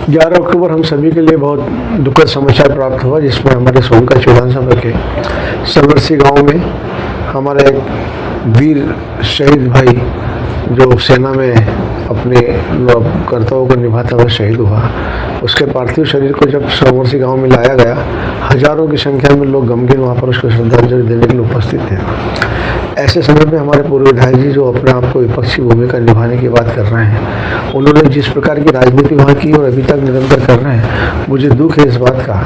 11 अक्टूबर हम सभी के लिए बहुत दुखद समाचार प्राप्त हुआ, जिसमें हमारे सोनकच्छ विधानसभा के सरवरसी गांव में हमारे एक वीर शहीद भाई जो सेना में अपने कर्तव्यों को निभाता हुआ शहीद हुआ, उसके पार्थिव शरीर को जब सरवरसी गांव में लाया गया, हजारों की संख्या में लोग गमगीन वहाँ पर उसको श्रद्धांजलि देने के लिए उपस्थित थे। ऐसे समय में हमारे पूर्व विधायक जी जो अपने आप को विपक्षी भूमिका निभाने की बात कर रहे हैं, उन्होंने जिस प्रकार की राजनीति वहाँ की और अभी तक निरंतर कर रहे हैं, मुझे दुख है इस बात का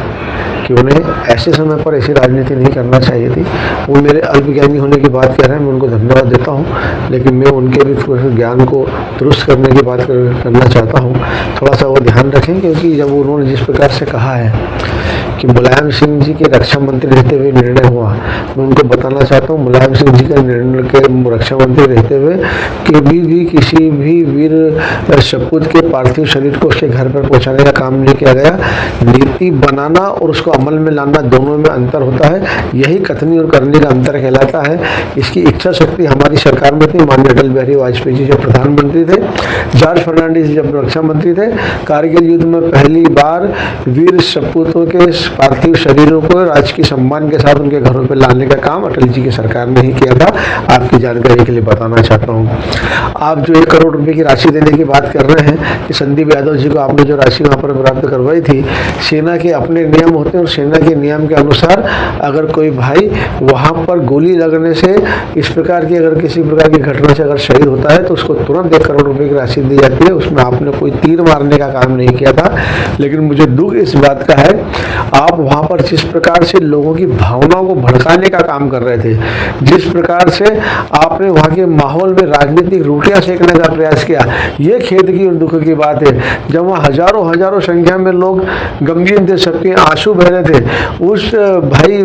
कि उन्हें ऐसे समय पर ऐसी राजनीति नहीं करना चाहिए थी। वो मेरे अल्पज्ञानी होने की बात कह रहे हैं, मैं उनको धन्यवाद देता हूँ, लेकिन मैं उनके भी थोड़े ज्ञान को दुरुस्त करने की बात करना चाहता हूँ। थोड़ा सा वो ध्यान रखें, क्योंकि जब उन्होंने जिस प्रकार से कहा है कि मुलायम सिंह जी के रक्षा मंत्री रहते हुए निर्णय हुआ, मैं उनको बताना चाहता हूँ मुलायम सिंह जी का निर्णय के रक्षा मंत्री रहते हुए कभी भी किसी भी वीर सपूत के पार्थिव शरीर को उसके घर पर पहुँचाने का काम नहीं किया गया। नीति बनाना और उसको अमल में लाना, दोनों में अंतर होता है। यही कथनी और करने का अंतर कहलाता है। इसकी इच्छा शक्ति हमारी सरकार में थी। माननीय अटल बिहारी वाजपेयी जी जब प्रधानमंत्री थे, जॉर्ज फर्नांडिस जब रक्षा मंत्री थे, कारगिल युद्ध में पहली बार वीर सपूतों के पार्थिव शरीरों को राजकीय सम्मान के साथ उनके घरों पर लाने का काम अटल जी की सरकार ने ही किया था। आपकी जानकारी के लिए बताना चाहता हूँ। आप जो 1 करोड़ रुपए की राशि देने की बात कर रहे हैं कि संदीप यादव जी को आपने जो राशि वहाँ पर प्राप्त करवाई थी, सेना के अपने नियम होते हैं और सेना के नियम के अनुसार अगर कोई भाई वहाँ पर गोली लगने से इस प्रकार की अगर किसी प्रकार की घटना से अगर शहीद होता है तो उसको तुरंत 1 करोड़ रुपए की राशि दी जाती है। उसमें आपने कोई तीर मारने का काम नहीं किया था। लेकिन मुझे दुख इस बात का है, आप वहाँ पर जिस प्रकार से लोगों की भावनाओं को भड़काने का काम कर रहे थे, जिस प्रकार से आपने वहाँ के माहौल में राजनीतिक रोटियां सेकने का प्रयास किया, ये खेद की और दुख की बात है। जब वहाँ हजारों संख्या में लोग गमगीन थे, सबके आंसू बह रहे थे, उस भाई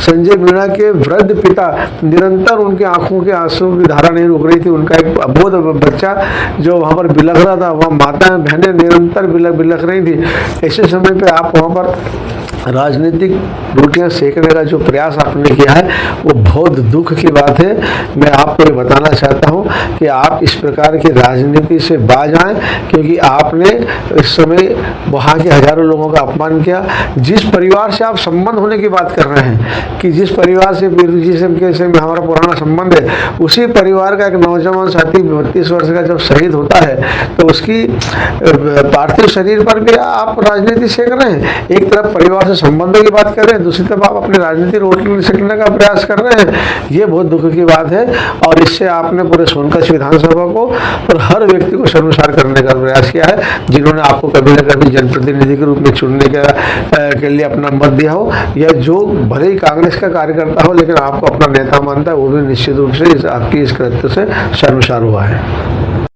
संजय मीणा के वृद्ध पिता निरंतर उनके आंखों के आंसू की धारा नहीं रुक रही थी। उनका एक अबोध बच्चा जो वहाँ पर बिलख रहा था, वहाँ माताएं बहनें निरंतर बिलख रही थी। ऐसे समय पे आप वहाँ पर राजनीतिक रोटियां सेकने का जो प्रयास आपने किया है वो बहुत दुख की बात है। मैं आपको ये बताना चाहता हूं कि आप इस प्रकार की राजनीति से बाज आएं, क्योंकि आपने इस समय वहाँ के हजारों लोगों का अपमान किया। जिस परिवार से आप संबंध होने की बात कर रहे हैं कि जिस परिवार से वीरू जी से हमारा पुराना संबंध है, उसी परिवार का एक नौजवान साथी 32 वर्ष का जब शहीद होता है तो उसकी पार्थिव शरीर पर भी आप राजनीति सेक रहे हैं। एक तरफ परिवार संबंधों की बात कर रहे हैं, दूसरी तरफ आप अपनी राजनीति रोटी सेकने का प्रयास कर रहे हैं। ये बहुत दुख की बात है और इससे आपने पूरे सोनकच्छ विधानसभा को और हर व्यक्ति को शर्मसार करने का प्रयास किया है, जिन्होंने आपको कभी न कभी जनप्रतिनिधि के रूप में चुनने के लिए अपना मत दिया हो, या जो भले ही कांग्रेस का कार्यकर्ता हो लेकिन आपको अपना नेता मानता है, वो भी निश्चित रूप से आपकी इस कृत्य से शर्मसार हुआ है।